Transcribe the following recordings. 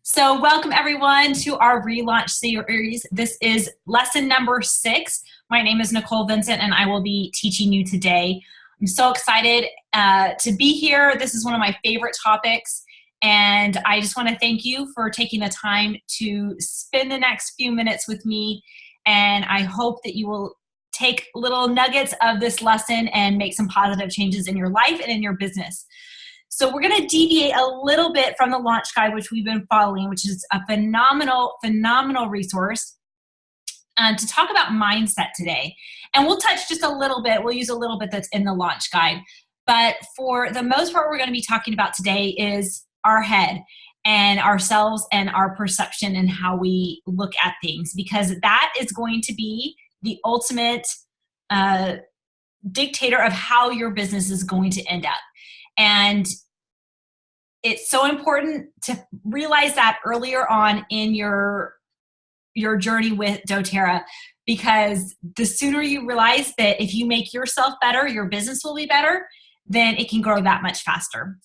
So welcome everyone to our reLaunch series. This is lesson number 6. My name is Nicole Vincent and I will be teaching you today. I'm so excited to be here. This is one of my favorite topics and I just want to thank you for taking the time to spend the next few minutes with me, and I hope that you will take little nuggets of this lesson and make some positive changes in your life and in your business. So we're going to deviate a little bit from the launch guide, which we've been following, which is a phenomenal resource, to talk about mindset today. And we'll touch just a little bit. We'll use a little bit that's in the launch guide. But for the most part, we're going to be talking about today is our head and ourselves and our perception and how we look at things, because that is going to be the ultimate dictator of how your business is going to end up. And it's so important to realize that earlier on in your journey with doTERRA, because the sooner you realize that if you make yourself better, your business will be better, then it can grow that much faster.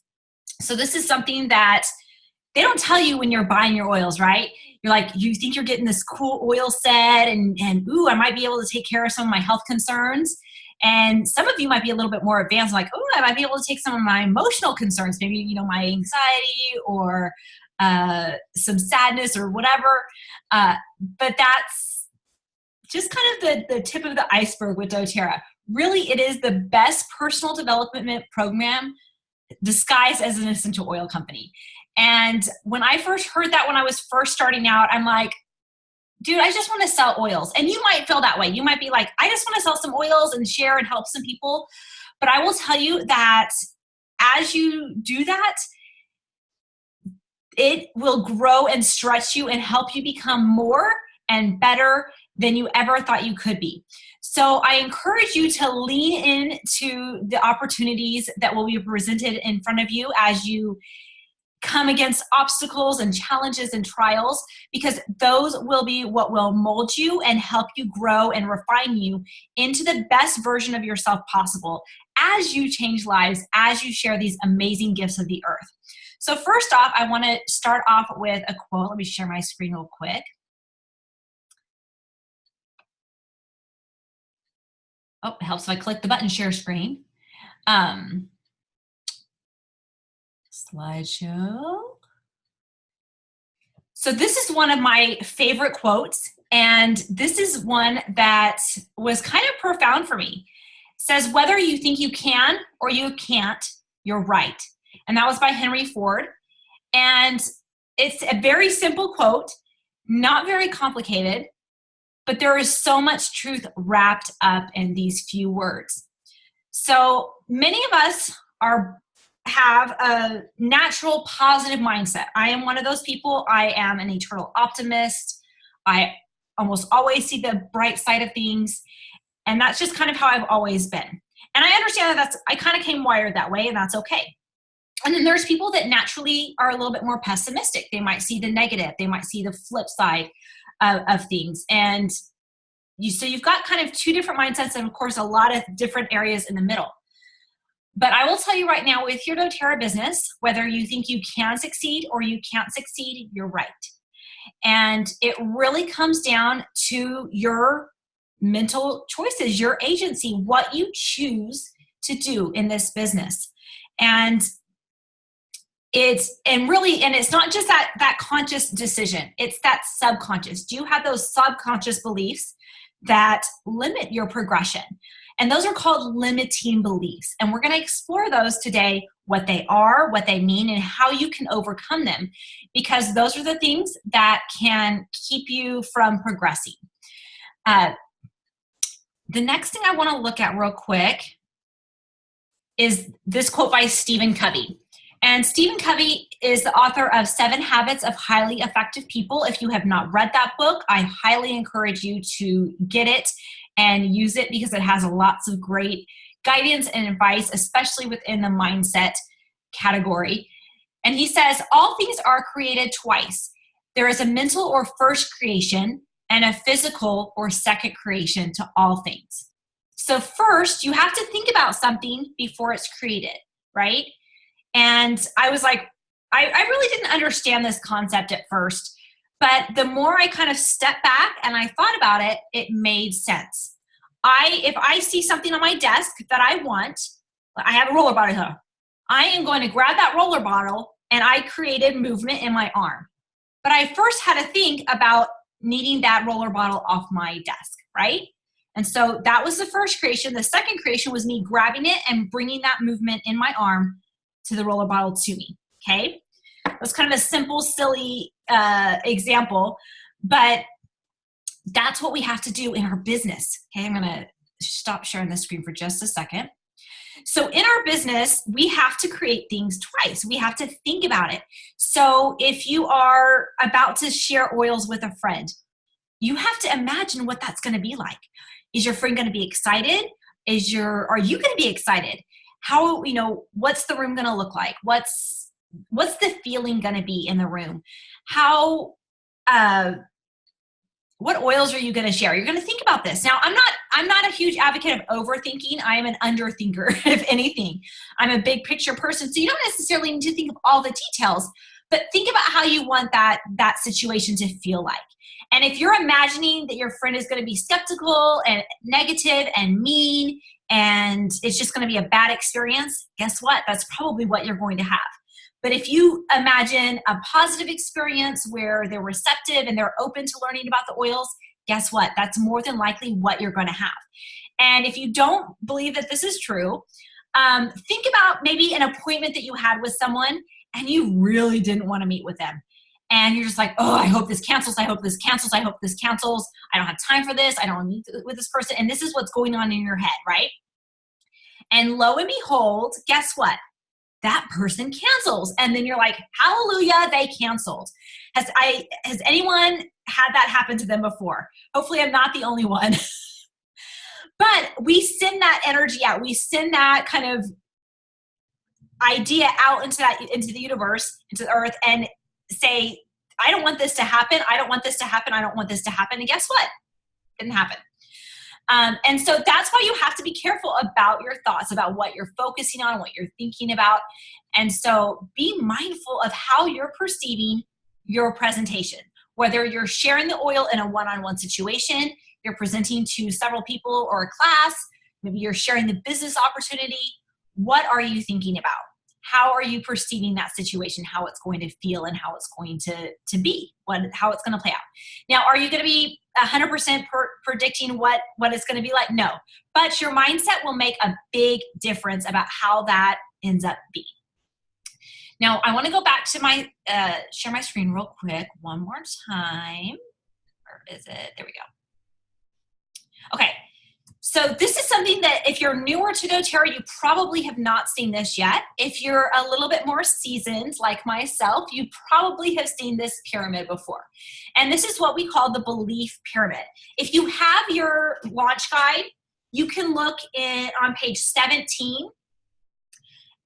So this is something that they don't tell you when you're buying your oils, right? You're like, you think you're getting this cool oil set and ooh, I might be able to take care of some of my health concerns. And some of you might be a little bit more advanced, like, oh, I might be able to take some of my emotional concerns, maybe, my anxiety or some sadness or whatever. But that's just kind of the tip of the iceberg with doTERRA. Really, it is the best personal development program disguised as an essential oil company. And when I first heard that, when I was first starting out, I'm like, dude, I just want to sell oils. And you might feel that way. You might be like, I just want to sell some oils and share and help some people. But I will tell you that as you do that, it will grow and stretch you and help you become more and better than you ever thought you could be. So I encourage you to lean into the opportunities that will be presented in front of you as you come against obstacles and challenges and trials, because those will be what will mold you and help you grow and refine you into the best version of yourself possible as you change lives, as you share these amazing gifts of the earth. So first off, I want to start off with a quote. Let me share my screen real quick. Oh, it helps if I click the button, share screen. Slideshow. So this is one of my favorite quotes, and this is one that was kind of profound for me. It says, whether you think you can or you can't, you're right. And that was by Henry Ford. And it's a very simple quote, not very complicated, but there is so much truth wrapped up in these few words. So many of us have a natural positive mindset. I am one of those people. I am an eternal optimist. I almost always see the bright side of things. And that's just kind of how I've always been. And I understand that I kind of came wired that way, and that's okay. And then there's people that naturally are a little bit more pessimistic. They might see the negative. They might see the flip side of things. And so you've got kind of two different mindsets, and of course, a lot of different areas in the middle. But I will tell you right now, with your doTERRA business, whether you think you can succeed or you can't succeed, you're right. And it really comes down to your mental choices, your agency, what you choose to do in this business. And it's not just that conscious decision, it's that subconscious. Do you have those subconscious beliefs that limit your progression? And those are called limiting beliefs. And we're going to explore those today, what they are, what they mean, and how you can overcome them, because those are the things that can keep you from progressing. The next thing I want to look at real quick is this quote by Stephen Covey. And Stephen Covey is the author of 7 Habits of Highly Effective People. If you have not read that book, I highly encourage you to get it and use it, because it has lots of great guidance and advice, especially within the mindset category. And he says, all things are created twice. There is a mental or first creation and a physical or second creation to all things. So first, you have to think about something before it's created, right? And I was like, I really didn't understand this concept at first, but the more I kind of stepped back and I thought about it, it made sense. If I see something on my desk that I want, I have a roller bottle here. I am going to grab that roller bottle, and I created movement in my arm. But I first had to think about needing that roller bottle off my desk, right? And so that was the first creation. The second creation was me grabbing it and bringing that movement in my arm to the roller bottle to me, okay? It was kind of a simple, silly example, but that's what we have to do in our business. Okay, I'm gonna stop sharing the screen for just a second. So in our business, we have to create things twice. We have to think about it. So if you are about to share oils with a friend, you have to imagine what that's gonna be like. Is your friend gonna be excited? Are you gonna be excited? How, what's the room gonna look like? What's the feeling gonna be in the room? What oils are you going to share? You're going to think about this. Now, I'm not a huge advocate of overthinking. I am an underthinker, if anything. I'm a big picture person, so you don't necessarily need to think of all the details, but think about how you want that situation to feel like. And if you're imagining that your friend is going to be skeptical and negative and mean, and it's just going to be a bad experience, guess what? That's probably what you're going to have. But if you imagine a positive experience where they're receptive and they're open to learning about the oils, guess what? That's more than likely what you're going to have. And if you don't believe that this is true, think about maybe an appointment that you had with someone and you really didn't want to meet with them. And you're just like, oh, I hope this cancels. I hope this cancels. I hope this cancels. I don't have time for this. I don't want to meet with this person. And this is what's going on in your head, right? And lo and behold, guess what? That person cancels. And then you're like, hallelujah, they canceled. Has anyone had that happen to them before? Hopefully I'm not the only one. But we send that energy out. We send that kind of idea out into the universe, into the earth, and say, I don't want this to happen. I don't want this to happen. I don't want this to happen. And guess what? It didn't happen. And so that's why you have to be careful about your thoughts, about what you're focusing on, what you're thinking about. And so be mindful of how you're perceiving your presentation. Whether you're sharing the oil in a one-on-one situation, you're presenting to several people or a class, maybe you're sharing the business opportunity. What are you thinking about? How are you perceiving that situation, how it's going to feel and how it's going to be, how it's going to play out? Now, are you going to be 100% predicting what it's going to be like? No. But your mindset will make a big difference about how that ends up being. Now, I want to go back to my, share my screen real quick one more time. Where is it? There we go. Okay. So this is something that if you're newer to doTERRA, you probably have not seen this yet. If you're a little bit more seasoned like myself, you probably have seen this pyramid before. And this is what we call the belief pyramid. If you have your launch guide, you can look on page 17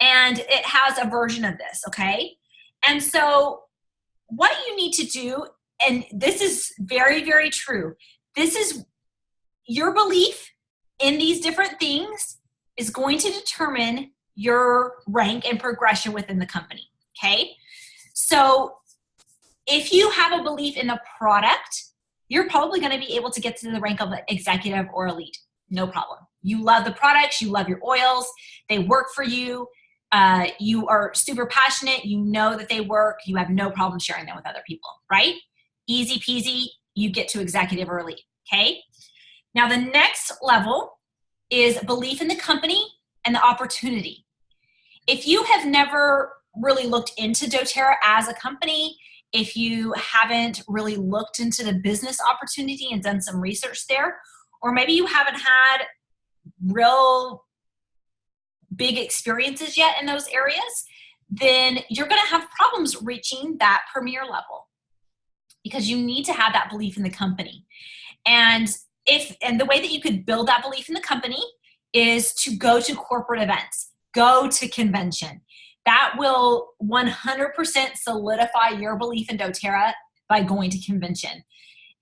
and it has a version of this, okay? And so what you need to do, and this is very, very true, this is your belief in these different things is going to determine your rank and progression within the company, okay? So if you have a belief in the product, you're probably going to be able to get to the rank of executive or elite, no problem. You love the products, you love your oils, they work for you, you are super passionate, you know that they work, you have no problem sharing them with other people, right? Easy peasy, you get to executive or elite, okay? Now, the next level is belief in the company and the opportunity. If you have never really looked into doTERRA as a company, if you haven't really looked into the business opportunity and done some research there, or maybe you haven't had real big experiences yet in those areas, then you're going to have problems reaching that premier level because you need to have that belief in the company. And the way that you could build that belief in the company is to go to corporate events, go to convention. That will 100% solidify your belief in doTERRA by going to convention.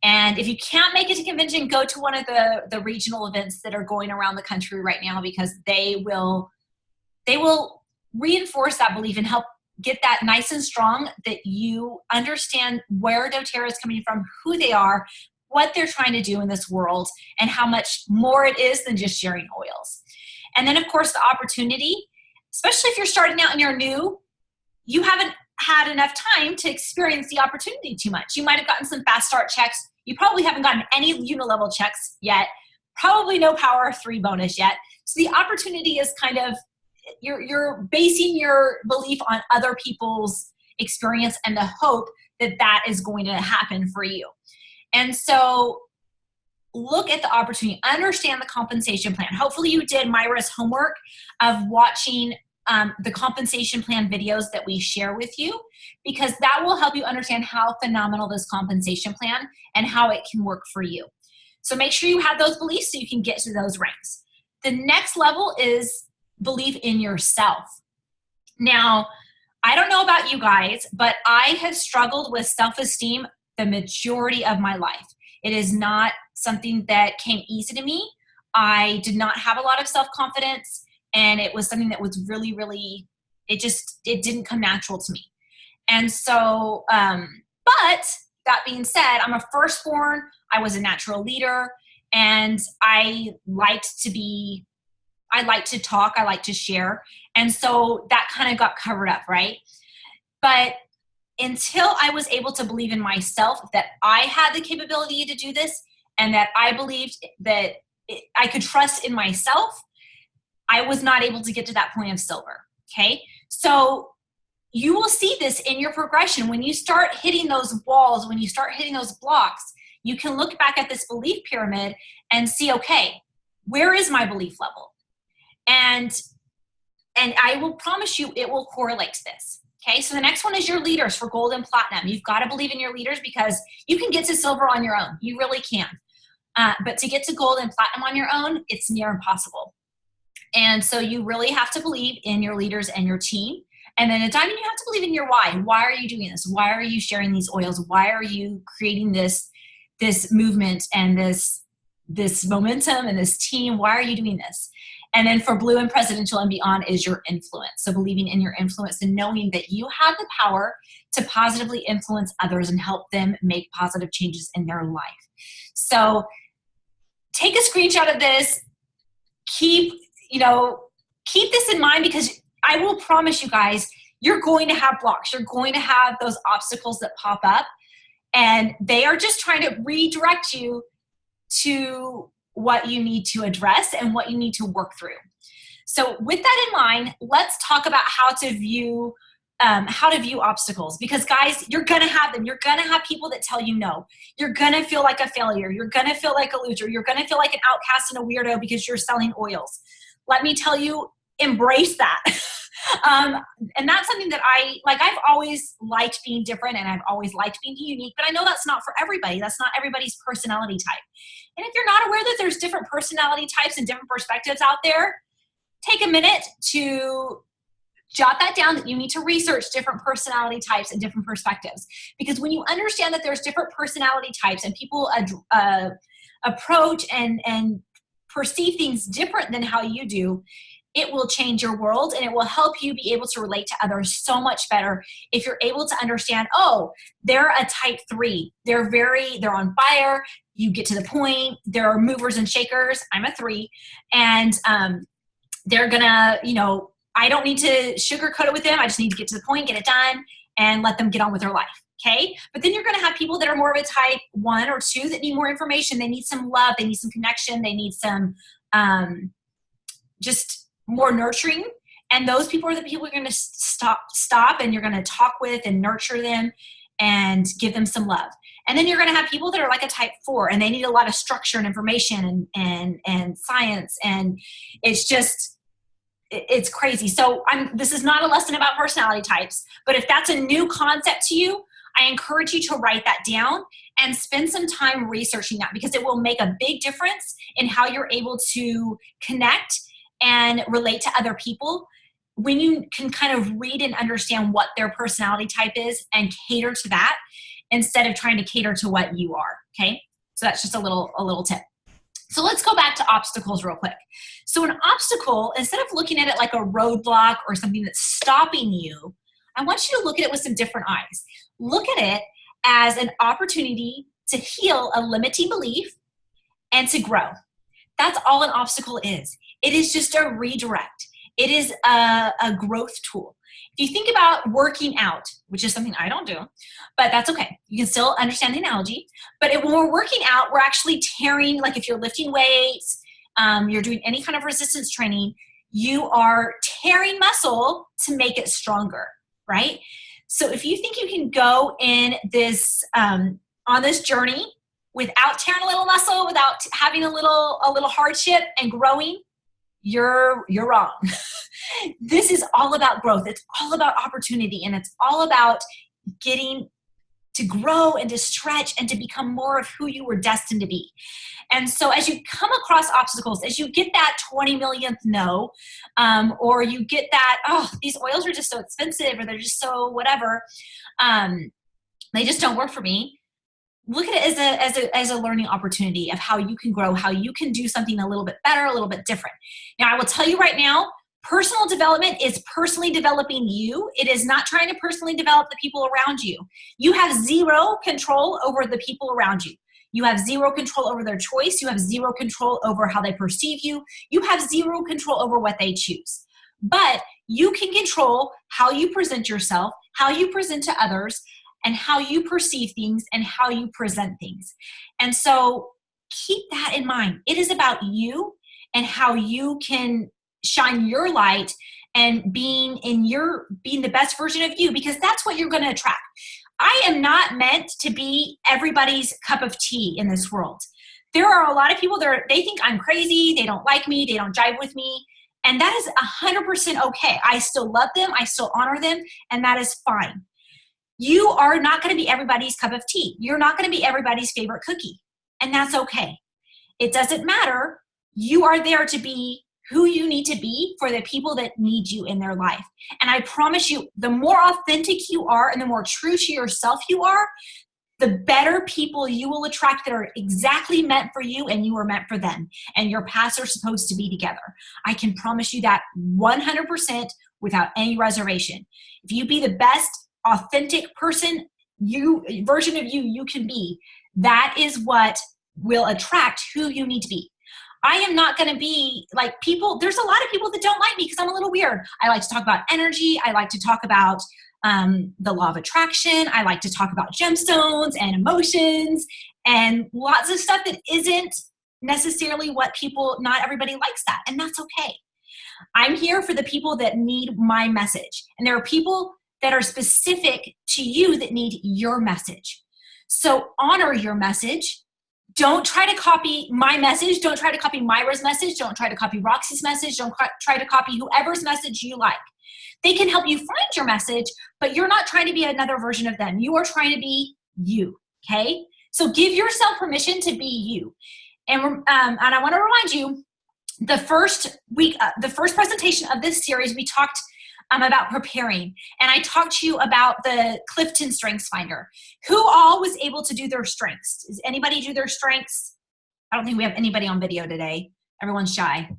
And if you can't make it to convention, go to one of the regional events that are going around the country right now, because they will reinforce that belief and help get that nice and strong, that you understand where doTERRA is coming from, who they are, what they're trying to do in this world, and how much more it is than just sharing oils. And then, of course, the opportunity, especially if you're starting out and you're new, you haven't had enough time to experience the opportunity too much. You might have gotten some fast start checks. You probably haven't gotten any unilevel checks yet, probably no Power of 3 bonus yet. So the opportunity is kind of, you're basing your belief on other people's experience and the hope that that is going to happen for you. And so look at the opportunity, understand the compensation plan. Hopefully you did Myra's homework of watching the compensation plan videos that we share with you, because that will help you understand how phenomenal this compensation plan and how it can work for you. So make sure you have those beliefs so you can get to those ranks. The next level is believe in yourself. Now, I don't know about you guys, but I have struggled with self-esteem the majority of my life. It is not something that came easy to me. I did not have a lot of self-confidence, and it was something that was really, really, it didn't come natural to me. And so, but that being said, I'm a firstborn, I was a natural leader, and I liked to talk, I like to share. And so that kind of got covered up, right? But until I was able to believe in myself that I had the capability to do this, and that I believed that I could trust in myself, I was not able to get to that point of silver, okay? So you will see this in your progression. When you start hitting those walls, when you start hitting those blocks, you can look back at this belief pyramid and see, okay, where is my belief level? And I will promise you it will correlate to this. Okay, so the next one is your leaders for gold and platinum. You've got to believe in your leaders, because you can get to silver on your own. You really can. But to get to gold and platinum on your own, it's near impossible. And so you really have to believe in your leaders and your team. And then at diamond, you have to believe in your why. Why are you doing this? Why are you sharing these oils? Why are you creating this movement and this momentum and this team? Why are you doing this? And then for blue and presidential and beyond is your influence. So believing in your influence and knowing that you have the power to positively influence others and help them make positive changes in their life. So take a screenshot of this. Keep this in mind, because I will promise you guys, you're going to have blocks. You're going to have those obstacles that pop up, and they are just trying to redirect you to what you need to address and what you need to work through. So with that in mind, let's talk about how to view obstacles, because guys, you're going to have them. You're going to have people that tell you no. You're going to feel like a failure. You're going to feel like a loser. You're going to feel like an outcast and a weirdo because you're selling oils. Let me tell you, embrace that. And that's something that I've always liked being different, and I've always liked being unique, but I know that's not for everybody. That's not everybody's personality type. And if you're not aware that there's different personality types and different perspectives out there, take a minute to jot that down, that you need to research different personality types and different perspectives. Because when you understand that there's different personality types and people approach and perceive things different than how you do, it will change your world, and it will help you be able to relate to others so much better if you're able to understand, oh, they're a type 3. They're on fire. You get to the point. There are movers and shakers. I'm a 3. And they're gonna, I don't need to sugarcoat it with them. I just need to get to the point, get it done, and let them get on with their life. Okay. But then you're going to have people that are more of a type 1 or 2 that need more information. They need some love. They need some connection. They need some, just more nurturing. And those people are the people you're going to stop and you're going to talk with and nurture them and give them some love. And then you're going to have people that are like a type 4, and they need a lot of structure and information and science. And it's crazy. So this is not a lesson about personality types, but if that's a new concept to you, I encourage you to write that down and spend some time researching that, because it will make a big difference in how you're able to connect and relate to other people when you can kind of read and understand what their personality type is and cater to that instead of trying to cater to what you are. Okay. So that's just a little tip. So let's go back to obstacles real quick. So an obstacle, instead of looking at it like a roadblock or something that's stopping you, I want you to look at it with some different eyes. Look at it as an opportunity to heal a limiting belief and to grow. That's all an obstacle is. It is just a redirect. It is a growth tool. If you think about working out, which is something I don't do, but that's okay. You can still understand the analogy. But when we're working out, we're actually tearing, like if you're lifting weights, you're doing any kind of resistance training, you are tearing muscle to make it stronger, right? So if you think you can go in this, on this journey without tearing a little muscle, without having a little hardship and growing, you're wrong. This is all about growth. It's all about opportunity, and it's all about getting to grow and to stretch and to become more of who you were destined to be. And so as you come across obstacles, as you get that 20 millionth no, or you get that, oh, these oils are just so expensive, or they're just so whatever, they just don't work for me. Look at it as a learning opportunity of how you can grow, how you can do something a little bit better, a little bit different. Now, I will tell you right now, personal development is personally developing you. It is not trying to personally develop the people around you. You have zero control over the people around you. You have zero control over their choice. You have zero control over how they perceive you. You have zero control over what they choose. But you can control how you present yourself, how you present to others, and how you perceive things and how you present things. And so keep that in mind. It is about you and how you can shine your light and being the best version of you, because that's what you're going to attract. I am not meant to be everybody's cup of tea in this world. There are a lot of people they think I'm crazy, they don't like me, they don't jive with me, and that is 100% okay. I still love them, I still honor them, and that is fine. You are not going to be everybody's cup of tea. You're not going to be everybody's favorite cookie, and that's okay. It doesn't matter. You are there to be who you need to be for the people that need you in their life. And I promise you, the more authentic you are and the more true to yourself you are, the better people you will attract that are exactly meant for you and you are meant for them. And your paths are supposed to be together. I can promise you that 100% without any reservation. If you be the best authentic version of you can be, that is what will attract who you need to be. I am not going to be like people. There's a lot of people that don't like me because I'm a little weird. I like to talk about energy. I like to talk about the law of attraction. I like to talk about gemstones and emotions and lots of stuff that isn't necessarily what not everybody likes that. And that's okay. I'm here for the people that need my message. And there are people that are specific to you that need your message. So honor your message. Don't try to copy my message. Don't try to copy Myra's message. Don't try to copy Roxy's message. Don't try to copy whoever's message you like. They can help you find your message, but you're not trying to be another version of them. You are trying to be you, okay? So give yourself permission to be you. And I want to remind you, the first presentation of this series, we talked about preparing. And I talked to you about the Clifton Strengths Finder. Who all was able to do their strengths? Does anybody do their strengths? I don't think we have anybody on video today. Everyone's shy.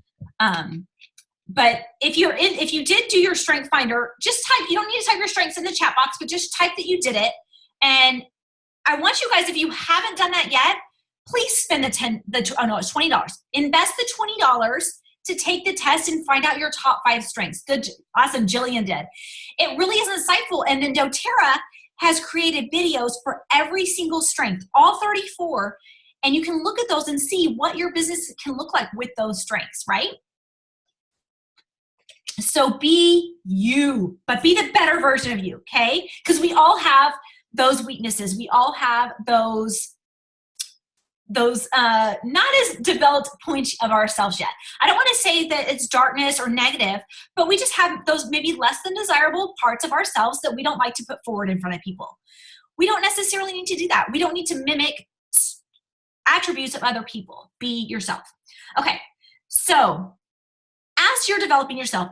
But if you did do your strength finder, just type, you don't need to type your strengths in the chat box, but just type that you did it. And I want you guys, if you haven't done that yet, please spend it's $20. Invest the $20 to take the test and find out your top 5 strengths. Good, awesome, Jillian did. It really is insightful. And then doTERRA has created videos for every single strength, all 34, and you can look at those and see what your business can look like with those strengths, right? So be you, but be the better version of you, okay? Because we all have those weaknesses. We all have those not as developed points of ourselves yet. I don't want to say that it's darkness or negative, but we just have those maybe less than desirable parts of ourselves that we don't like to put forward in front of people. We don't necessarily need to do that. We don't need to mimic attributes of other people. Be yourself. Okay, so as you're developing yourself,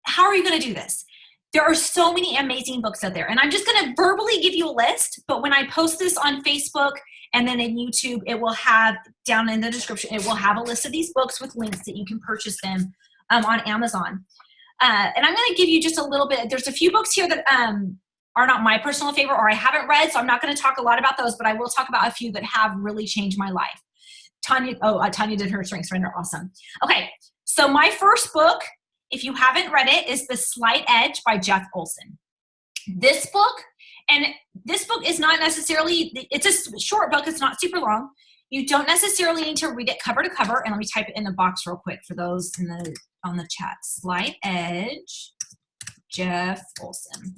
how are you going to do this? There are so many amazing books out there, and I'm just going to verbally give you a list, but when I post this on Facebook and then in YouTube, it will have down in the description, it will have a list of these books with links that you can purchase them on Amazon. And I'm going to give you just a little bit. There's a few books here that are not my personal favorite or I haven't read, so I'm not going to talk a lot about those, but I will talk about a few that have really changed my life. Tanya did her Strength Surrender. Awesome. Okay, so my first book, if you haven't read it, is The Slight Edge by Jeff Olson. This book is not necessarily, it's a short book, it's not super long. You don't necessarily need to read it cover to cover. And let me type it in the box real quick for those on the chat. Slight Edge, Jeff Olson.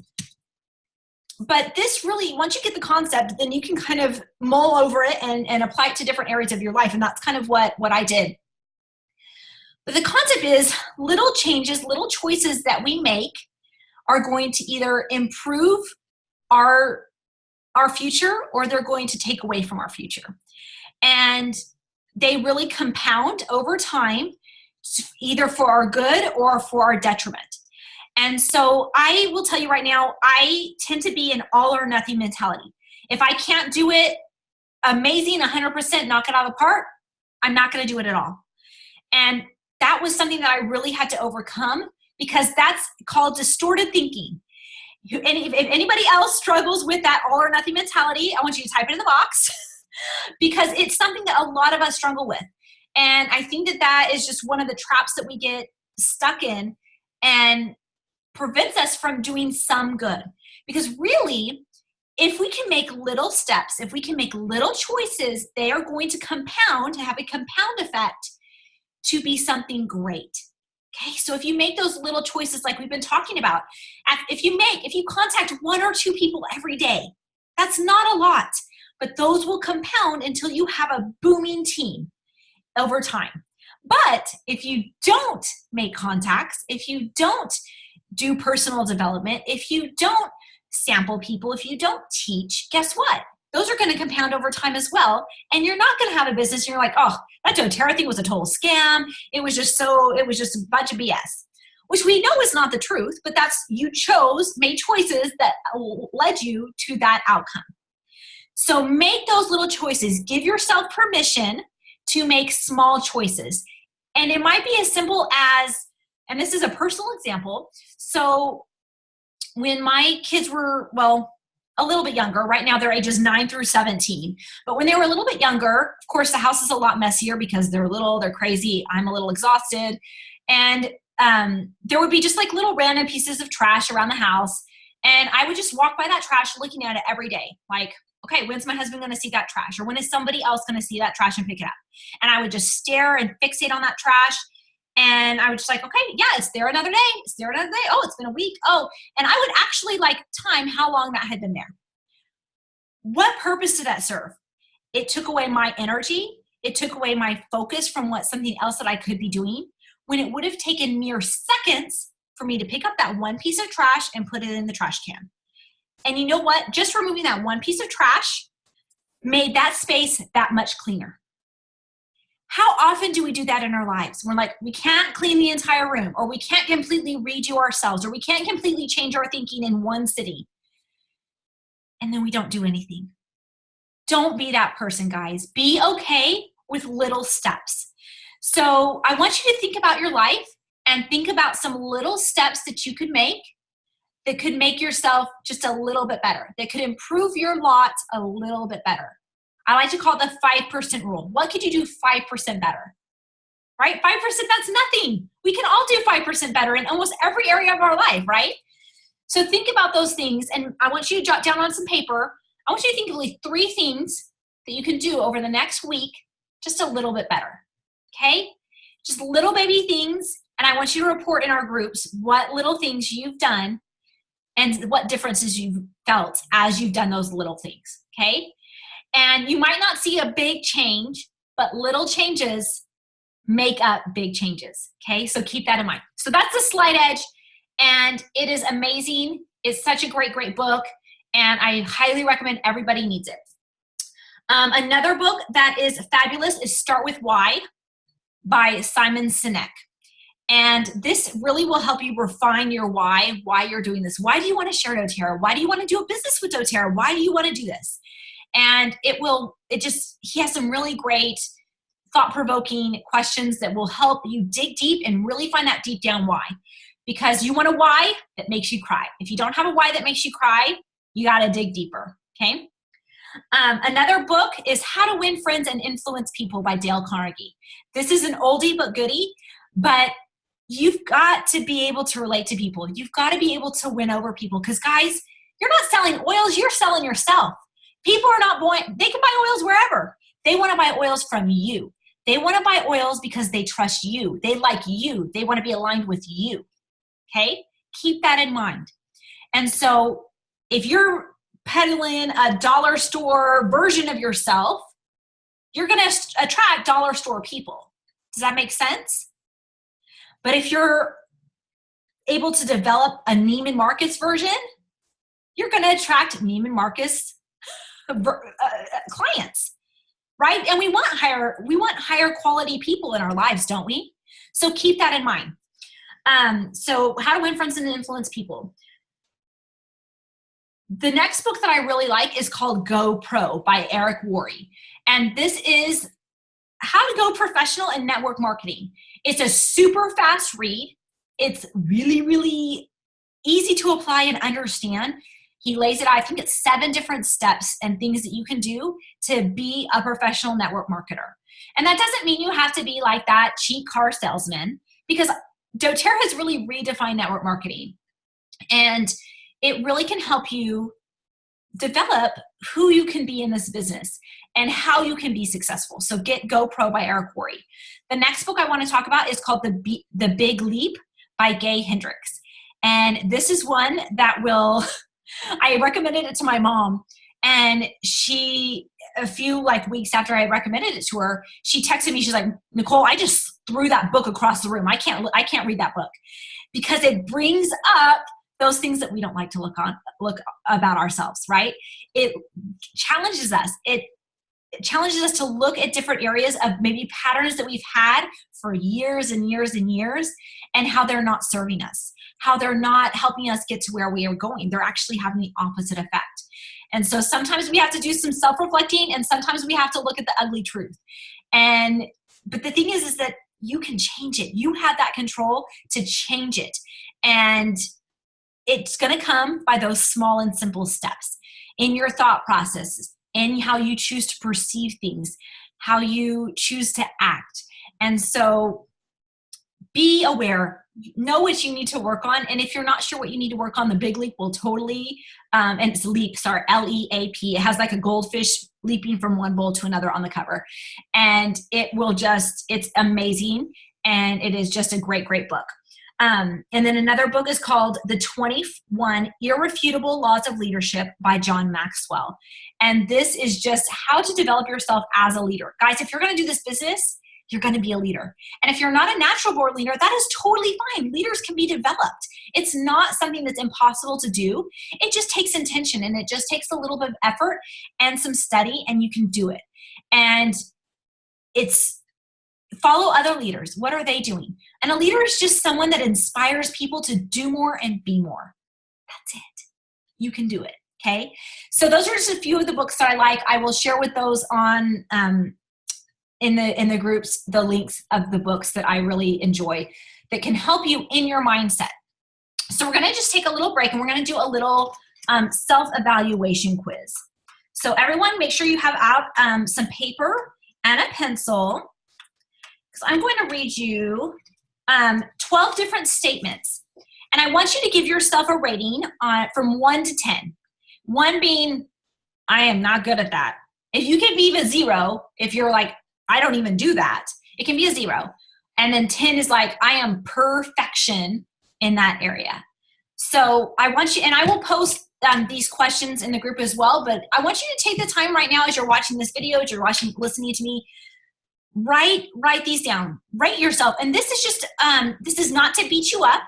But this really, once you get the concept, then you can kind of mull over it and apply it to different areas of your life. And that's kind of what I did. But the concept is little changes, little choices that we make are going to either improve our future or they're going to take away from our future. And they really compound over time, either for our good or for our detriment. And so I will tell you right now, I tend to be an all or nothing mentality. If I can't do it amazing, 100%, knock it out of the park, I'm not going to do it at all. And that was something that I really had to overcome because that's called distorted thinking. And if anybody else struggles with that all or nothing mentality, I want you to type it in the box because it's something that a lot of us struggle with. And I think that is just one of the traps that we get stuck in and prevents us from doing some good. Because really, if we can make little steps, if we can make little choices, they are going to compound, to have a compound effect to be something great. Okay, so if you make those little choices like we've been talking about, if you contact 1 or 2 people every day, that's not a lot, but those will compound until you have a booming team over time. But if you don't make contacts, if you don't do personal development, if you don't sample people, if you don't teach, guess what? Those are going to compound over time as well. And you're not going to have a business. And you're like, oh, that doTERRA thing was a total scam. It was just a bunch of BS, which we know is not the truth, but you made choices that led you to that outcome. So make those little choices. Give yourself permission to make small choices. And it might be as simple as, and this is a personal example. So when my kids were, a little bit younger, right now they're ages 9 through 17. But when they were a little bit younger, of course, the house is a lot messier because they're little, they're crazy, I'm a little exhausted. And there would be just like little random pieces of trash around the house. And I would just walk by that trash looking at it every day. Like, okay, when's my husband going to see that trash? Or when is somebody else going to see that trash and pick it up? And I would just stare and fixate on that trash. And I was just like, okay, yeah, it's there another day. It's there another day. Oh, it's been a week. Oh, and I would actually time how long that had been there. What purpose did that serve? It took away my energy. It took away my focus from something else that I could be doing when it would have taken mere seconds for me to pick up that one piece of trash and put it in the trash can. And you know what? Just removing that one piece of trash made that space that much cleaner. How often do we do that in our lives? We're like, we can't clean the entire room, or we can't completely redo ourselves, or we can't completely change our thinking in one sitting. And then we don't do anything. Don't be that person, guys. Be okay with little steps. So I want you to think about your life and think about some little steps that you could make that could make yourself just a little bit better, that could improve your lot a little bit better. I like to call it the 5% rule. What could you do 5% better? Right? 5%, that's nothing. We can all do 5% better in almost every area of our life, right? So think about those things, and I want you to jot down on some paper. I want you to think of at least 3 things that you can do over the next week just a little bit better, okay? Just little baby things, and I want you to report in our groups what little things you've done and what differences you've felt as you've done those little things, okay? And you might not see a big change, but little changes make up big changes, okay? So keep that in mind. So that's The Slight Edge, and it is amazing. It's such a great, great book, and I highly recommend everybody needs it. Another book that is fabulous is Start With Why by Simon Sinek. And this really will help you refine your why you're doing this. Why do you want to share doTERRA? Why do you want to do a business with doTERRA? Why do you want to do this? And he has some really great thought-provoking questions that will help you dig deep and really find that deep down why. because you want a why that makes you cry. If you don't have a why that makes you cry, you got to dig deeper, okay? Another book is How to Win Friends and Influence People by Dale Carnegie. This is an oldie but goodie, but you've got to be able to relate to people. You've got to be able to win over people because, guys, you're not selling oils, you're selling yourself. People are not buying, they can buy oils wherever. They want to buy oils from you. They want to buy oils because they trust you. They like you. They want to be aligned with you, okay? Keep that in mind. And so if you're peddling a dollar store version of yourself, you're going to attract dollar store people. Does that make sense? But if you're able to develop a Neiman Marcus version, you're going to attract Neiman Marcus clients, right? And we want higher quality people in our lives, don't we? So keep that in mind. So How to Win Friends and Influence People. The next book that I really like is called Go Pro by Eric Worre. And this is how to go professional in network marketing. It's a super fast read. It's really, really easy to apply and understand. He lays it out, I think it's 7 different steps and things that you can do to be a professional network marketer. And that doesn't mean you have to be like that cheap car salesman, because doTERRA has really redefined network marketing. And it really can help you develop who you can be in this business and how you can be successful. So get Go Pro by Eric Worre. The next book I want to talk about is called The Big Leap by Gay Hendricks. And this is one that will, I recommended it to my mom, and she, a few weeks after I recommended it to her, she texted me, she's like, Nicole, I just threw that book across the room. I can't read that book because it brings up those things that we don't like to look about ourselves, right? It challenges us. It challenges us to look at different areas of maybe patterns that we've had for years and years and years, and how they're not serving us, how they're not helping us get to where we are going. They're actually having the opposite effect. And so sometimes we have to do some self-reflecting, and sometimes we have to look at the ugly truth. But the thing is that you can change it. You have that control to change it. And it's going to come by those small and simple steps in your thought processes, in how you choose to perceive things, how you choose to act. And so be aware, know what you need to work on. And if you're not sure what you need to work on, The Big Leap will totally, and it's Leap, sorry, L-E-A-P. It has like a goldfish leaping from one bowl to another on the cover. And it's amazing. And it is just a great, great book. And then another book is called The 21 Irrefutable Laws of Leadership by John Maxwell. And this is just how to develop yourself as a leader. Guys, if you're going to do this business, you're going to be a leader. And if you're not a natural born leader, that is totally fine. Leaders can be developed. It's not something that's impossible to do. It just takes intention, and it just takes a little bit of effort and some study, and you can do it. And follow other leaders. What are they doing? And a leader is just someone that inspires people to do more and be more. That's it. You can do it. Okay. So those are just a few of the books that I like. I will share with those on, in the groups, the links of the books that I really enjoy that can help you in your mindset. So we're going to just take a little break, and we're going to do a little self-evaluation quiz. So everyone, make sure you have out some paper and a pencil, because I'm going to read you 12 different statements. And I want you to give yourself a rating from 1 to 10. 1 being, I am not good at that. If you can be even 0, if you're like, I don't even do that, it can be a 0. And then 10 is like, I am perfection in that area. So I want you, and I will post these questions in the group as well, but I want you to take the time right now as you're watching this video, as you're listening to me, write these down, write yourself. And this is just, this is not to beat you up.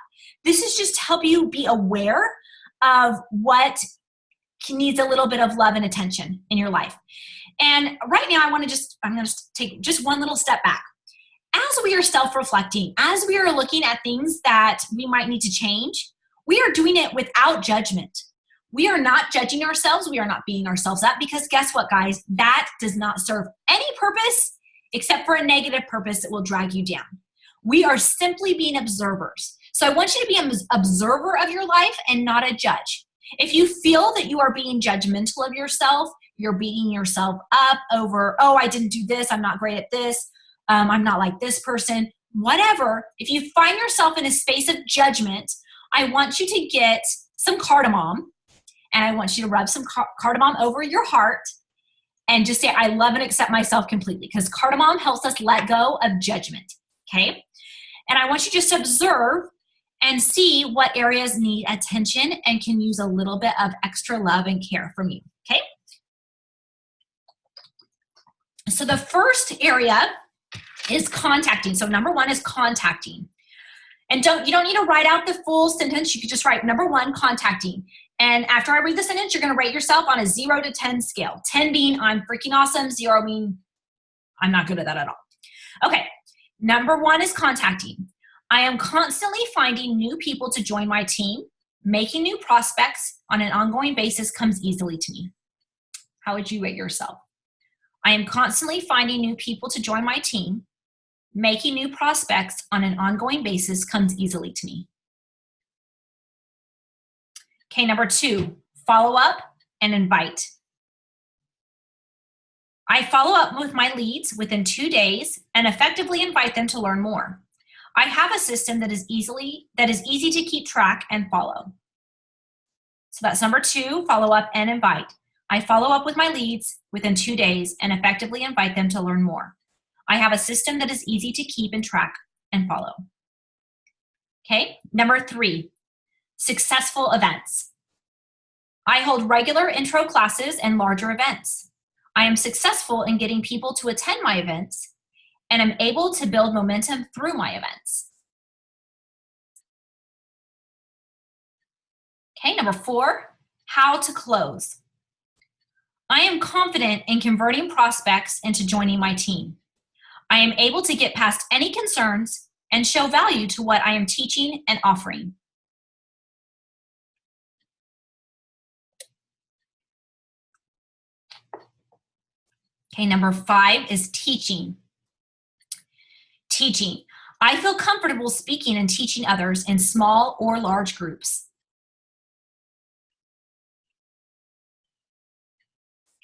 This is just to help you be aware of what needs a little bit of love and attention in your life. And right now I'm going to take just one little step back. As we are self-reflecting, as we are looking at things that we might need to change, we are doing it without judgment. We are not judging ourselves. We are not beating ourselves up, because guess what, guys? That does not serve any purpose except for a negative purpose that will drag you down. We are simply being observers. So I want you to be an observer of your life and not a judge. If you feel that you are being judgmental of yourself, you're beating yourself up over, oh, I didn't do this, I'm not great at this, I'm not like this person, whatever. If you find yourself in a space of judgment, I want you to get some cardamom, and I want you to rub some cardamom over your heart and just say, I love and accept myself completely, because cardamom helps us let go of judgment, okay? And I want you just to observe and see what areas need attention and can use a little bit of extra love and care from you, okay? So the first area is contacting. So number one is contacting. And you don't need to write out the full sentence. You could just write number one, contacting. And after I read the sentence, you're going to rate yourself on a 0 to 10 scale. 10 being I'm freaking awesome, 0 being I'm not good at that at all. Okay, number one is contacting. I am constantly finding new people to join my team. Making new prospects on an ongoing basis comes easily to me. How would you rate yourself? I am constantly finding new people to join my team. Making new prospects on an ongoing basis comes easily to me. Okay, number two, follow up and invite. I follow up with my leads within 2 days and effectively invite them to learn more. I have a system that is easy to keep track and follow. So that's number two, follow up and invite. I follow up with my leads within 2 days and effectively invite them to learn more. I have a system that is easy to keep and track and follow. Okay, number three, successful events. I hold regular intro classes and larger events. I am successful in getting people to attend my events and am able to build momentum through my events. Okay, number four, how to close. I am confident in converting prospects into joining my team. I am able to get past any concerns and show value to what I am teaching and offering. Okay, number five is teaching. Teaching. I feel comfortable speaking and teaching others in small or large groups.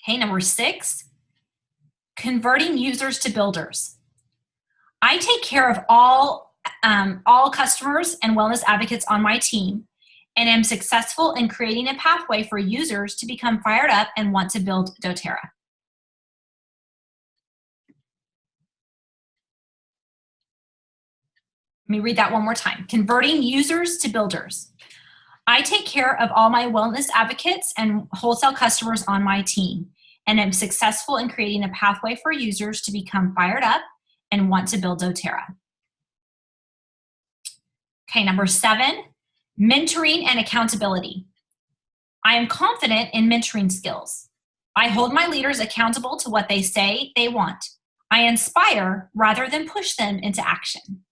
Okay, number six, converting users to builders. I take care of all customers and wellness advocates on my team and am successful in creating a pathway for users to become fired up and want to build doTERRA. Let me read that one more time. Converting users to builders. I take care of all my wellness advocates and wholesale customers on my team and am successful in creating a pathway for users to become fired up and want to build doTERRA. Okay, number seven, mentoring and accountability. I am confident in mentoring skills. I hold my leaders accountable to what they say they want. I inspire rather than push them into action.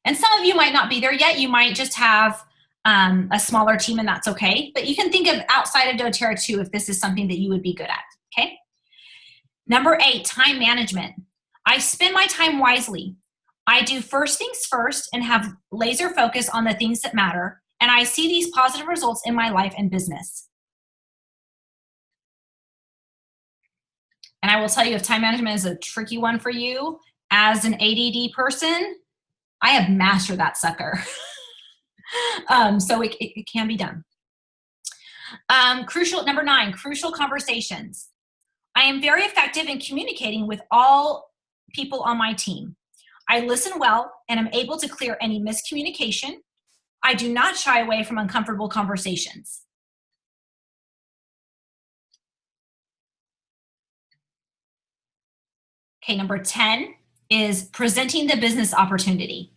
And some of you might not be there yet. You might just have a smaller team, and that's okay. But you can think of outside of doTERRA too if this is something that you would be good at, okay? Number eight, time management. I spend my time wisely. I do first things first and have laser focus on the things that matter, and I see these positive results in my life and business. And I will tell you, if time management is a tricky one for you, as an ADD person, I have mastered that sucker. So it can be done. Number nine, crucial conversations. I am very effective in communicating with all people on my team. I listen well and am able to clear any miscommunication. I do not shy away from uncomfortable conversations. Okay, number 10 is presenting the business opportunity.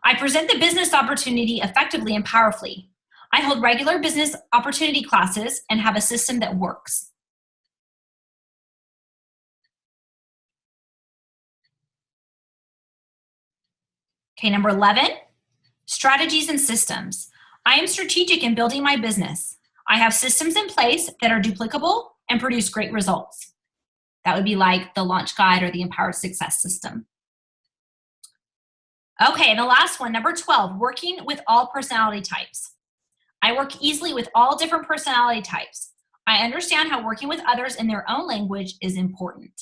I present the business opportunity effectively and powerfully. I hold regular business opportunity classes and have a system that works. Okay, number 11, strategies and systems. I am strategic in building my business. I have systems in place that are duplicable and produce great results. That would be like the Launch Guide or the Empowered Success System. Okay, and the last one, number 12, working with all personality types. I work easily with all different personality types. I understand how working with others in their own language is important.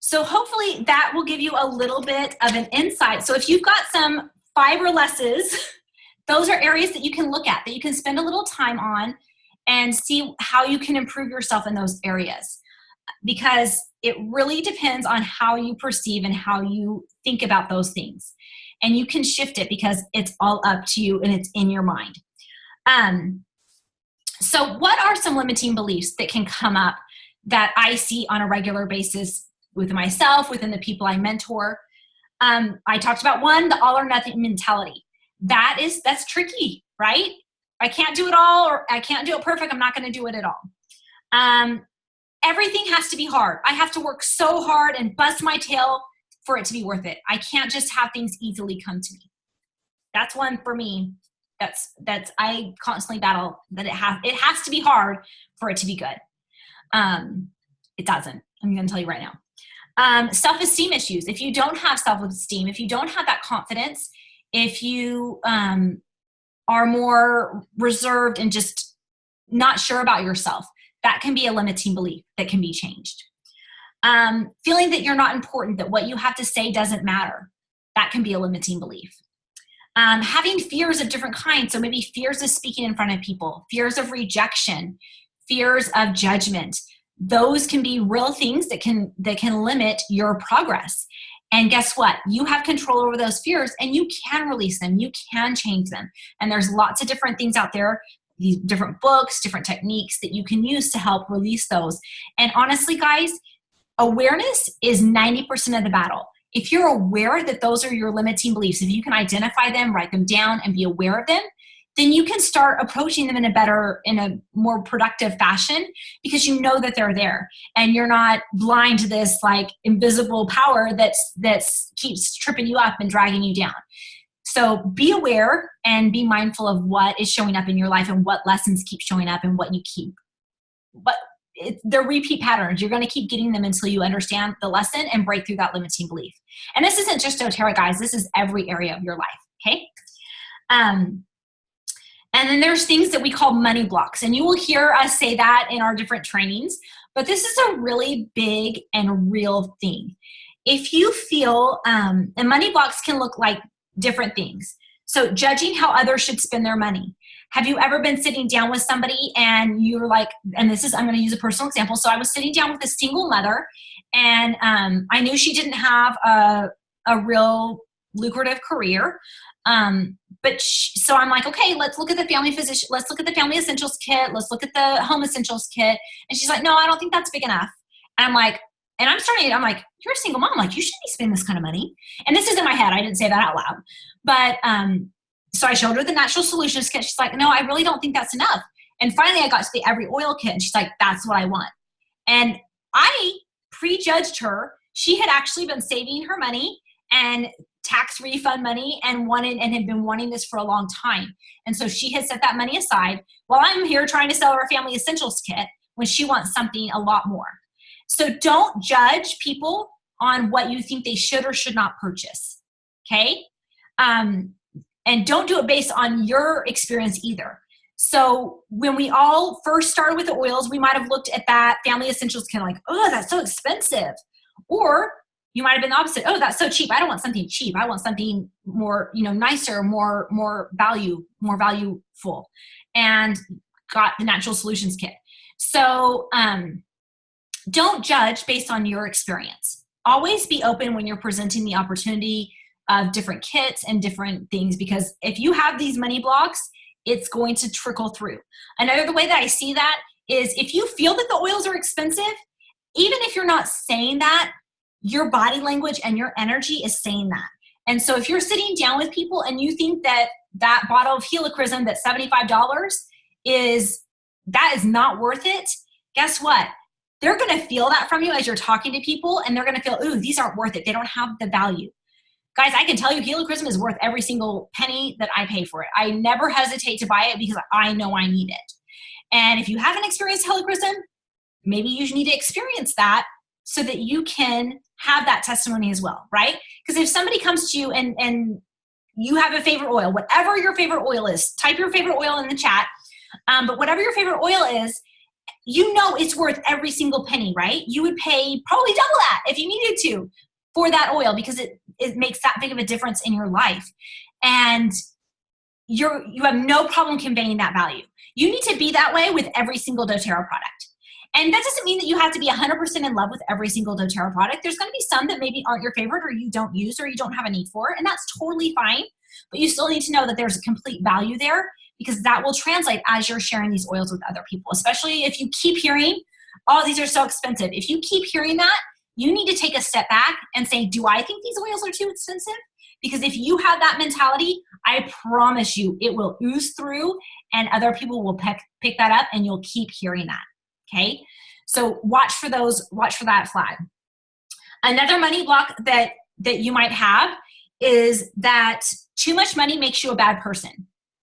So hopefully that will give you a little bit of an insight. So if you've got some 5 or lesses, those are areas that you can look at, that you can spend a little time on and see how you can improve yourself in those areas. Because it really depends on how you perceive and how you think about those things. And you can shift it because it's all up to you and it's in your mind. So what are some limiting beliefs that can come up that I see on a regular basis with myself, within the people I mentor? I talked about one, the all or nothing mentality. That's tricky, right? I can't do it all, or I can't do it perfect. I'm not going to do it at all. Everything has to be hard. I have to work so hard and bust my tail for it to be worth it. I can't just have things easily come to me. That's one for me. I constantly battle that it has to be hard for it to be good. It doesn't. I'm going to tell you right now. Self-esteem issues. If you don't have self-esteem, if you don't have that confidence, if you are more reserved and just not sure about yourself, that can be a limiting belief that can be changed. Feeling that you're not important, that what you have to say doesn't matter, that can be a limiting belief. Having fears of different kinds, so maybe fears of speaking in front of people, fears of rejection, fears of judgment. Those can be real things that can limit your progress. And guess what? You have control over those fears and you can release them. You can change them. And there's lots of different things out there, these different books, different techniques that you can use to help release those. And honestly, guys, awareness is 90% of the battle. If you're aware that those are your limiting beliefs, if you can identify them, write them down, and be aware of them, then you can start approaching them in a more productive fashion, because you know that they're there and you're not blind to this like invisible power that's keeps tripping you up and dragging you down. So be aware and be mindful of what is showing up in your life and what lessons keep showing up and they're repeat patterns. You're going to keep getting them until you understand the lesson and break through that limiting belief. And this isn't just doTERRA, guys. This is every area of your life. Okay. And then there's things that we call money blocks. And you will hear us say that in our different trainings, but this is a really big and real thing. If you feel, and money blocks can look like different things. So judging how others should spend their money. Have you ever been sitting down with somebody and you're like, and I'm going to use a personal example. So I was sitting down with a single mother and I knew she didn't have a real lucrative career. So I'm like, okay, let's look at the family physician. Let's look at the family essentials kit. Let's look at the home essentials kit. And she's like, no, I don't think that's big enough. And I'm like, you're a single mom. Like, you shouldn't be spending this kind of money. And this is in my head. I didn't say that out loud. But, so I showed her the natural solutions kit. She's like, no, I really don't think that's enough. And finally I got to the every oil kit and she's like, that's what I want. And I prejudged her. She had actually been saving her money and tax refund money and had been wanting this for a long time. And so she had set that money aside while I'm here trying to sell her family essentials kit when she wants something a lot more. So don't judge people on what you think they should or should not purchase. Okay. And don't do it based on your experience either. So when we all first started with the oils, we might have looked at that family essentials kit like, oh, that's so expensive. Or you might have been the opposite. Oh, that's so cheap. I don't want something cheap. I want something more, nicer, more valueful, and got the natural solutions kit. So don't judge based on your experience. Always be open when you're presenting the opportunity of different kits and different things, because if you have these money blocks, it's going to trickle through. Another way that I see that is if you feel that the oils are expensive, even if you're not saying that, your body language and your energy is saying that. And so if you're sitting down with people and you think that bottle of helichrysum that's $75 is not worth it, guess what? They're going to feel that from you as you're talking to people, and they're going to feel, ooh, these aren't worth it. They don't have the value. Guys, I can tell you helichrysum is worth every single penny that I pay for it. I never hesitate to buy it because I know I need it. And if you haven't experienced helichrysum, maybe you need to experience that so that you can have that testimony as well, right? Because if somebody comes to you and you have a favorite oil, whatever your favorite oil is, type your favorite oil in the chat. But whatever your favorite oil is, you know it's worth every single penny, right? You would pay probably double that if you needed to for that oil because it makes that big of a difference in your life. And you have no problem conveying that value. You need to be that way with every single doTERRA product. And that doesn't mean that you have to be 100% in love with every single doTERRA product. There's going to be some that maybe aren't your favorite or you don't use or you don't have a need for, and that's totally fine. But you still need to know that there's a complete value there because that will translate as you're sharing these oils with other people, especially if you keep hearing, oh, these are so expensive. If you keep hearing that, you need to take a step back and say, do I think these oils are too expensive? Because if you have that mentality, I promise you it will ooze through and other people will pick that up and you'll keep hearing that, okay? So watch for that flag. Another money block that you might have is that too much money makes you a bad person,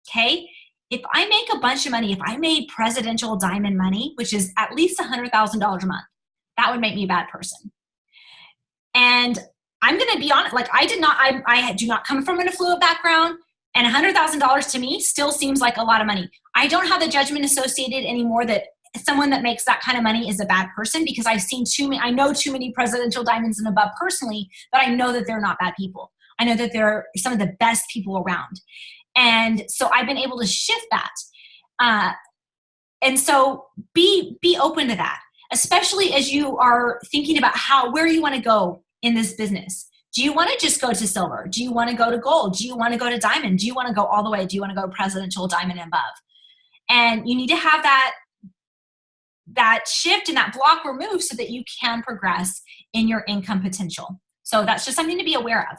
okay? If I make a bunch of money, if I made presidential diamond money, which is at least $100,000 a month, that would make me a bad person. And I'm going to be honest, like I do not come from an affluent background, and $100,000 to me still seems like a lot of money. I don't have the judgment associated anymore that someone that makes that kind of money is a bad person because I know too many presidential diamonds and above personally, but I know that they're not bad people. I know that they're some of the best people around. And so I've been able to shift that. And so be open to that, especially as you are thinking about where you want to go in this business. Do you want to just go to silver? Do you want to go to gold? Do you want to go to diamond? Do you want to go all the way? Do you want to go presidential diamond and above? And you need to have that shift and that block removed so that you can progress in your income potential. So that's just something to be aware of.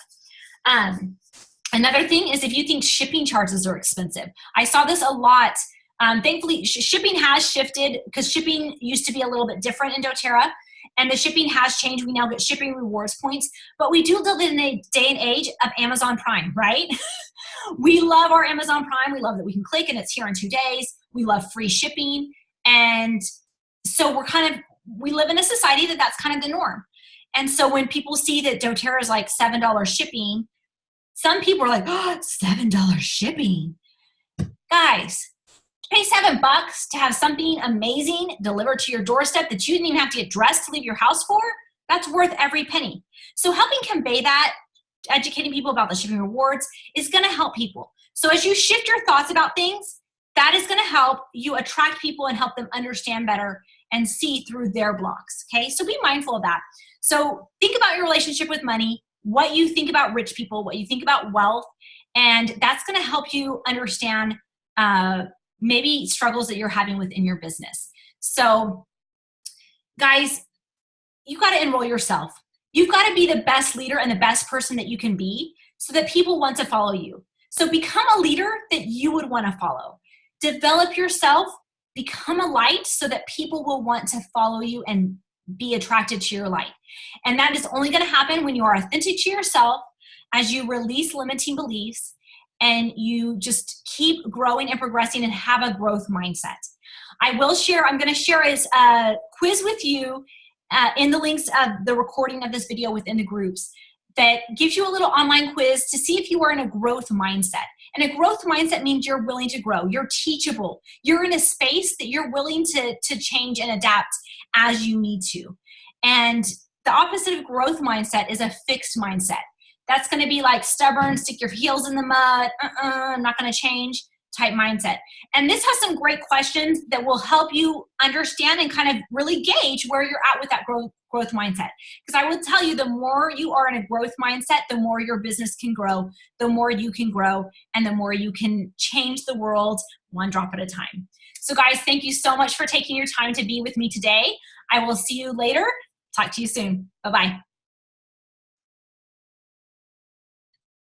Another thing is if you think shipping charges are expensive. I saw this a lot. Thankfully, shipping has shifted because shipping used to be a little bit different in doTERRA, and the shipping has changed. We now get shipping rewards points, but we do live in a day and age of Amazon Prime, right? We love our Amazon Prime. We love that we can click and it's here in 2 days. We love free shipping. And so we live in a society that's kind of the norm. And so when people see that doTERRA is like $7 shipping, some people are like, oh, $7 shipping. Guys, pay $7 to have something amazing delivered to your doorstep that you didn't even have to get dressed to leave your house for, that's worth every penny. So helping convey that, educating people about the shipping rewards is going to help people. So as you shift your thoughts about things, that is going to help you attract people and help them understand better and see through their blocks, okay? So be mindful of that. So think about your relationship with money, what you think about rich people, what you think about wealth, and that's going to help you understand maybe struggles that you're having within your business. So guys, you've got to enroll yourself. You've got to be the best leader and the best person that you can be so that people want to follow you. So become a leader that you would want to follow. Develop yourself, become a light so that people will want to follow you and be attracted to your light. And that is only going to happen when you are authentic to yourself, as you release limiting beliefs, and you just keep growing and progressing and have a growth mindset. I'm going to share a quiz with you in the links of the recording of this video within the groups that gives you a little online quiz to see if you are in a growth mindset. And a growth mindset means you're willing to grow. You're teachable. You're in a space that you're willing to change and adapt as you need to. And the opposite of growth mindset is a fixed mindset. That's going to be like stubborn, stick your heels in the mud, I'm not going to change type mindset. And this has some great questions that will help you understand and kind of really gauge where you're at with that growth mindset. Because I will tell you, the more you are in a growth mindset, the more your business can grow, the more you can grow, and the more you can change the world one drop at a time. So guys, thank you so much for taking your time to be with me today. I will see you later. Talk to you soon. Bye-bye.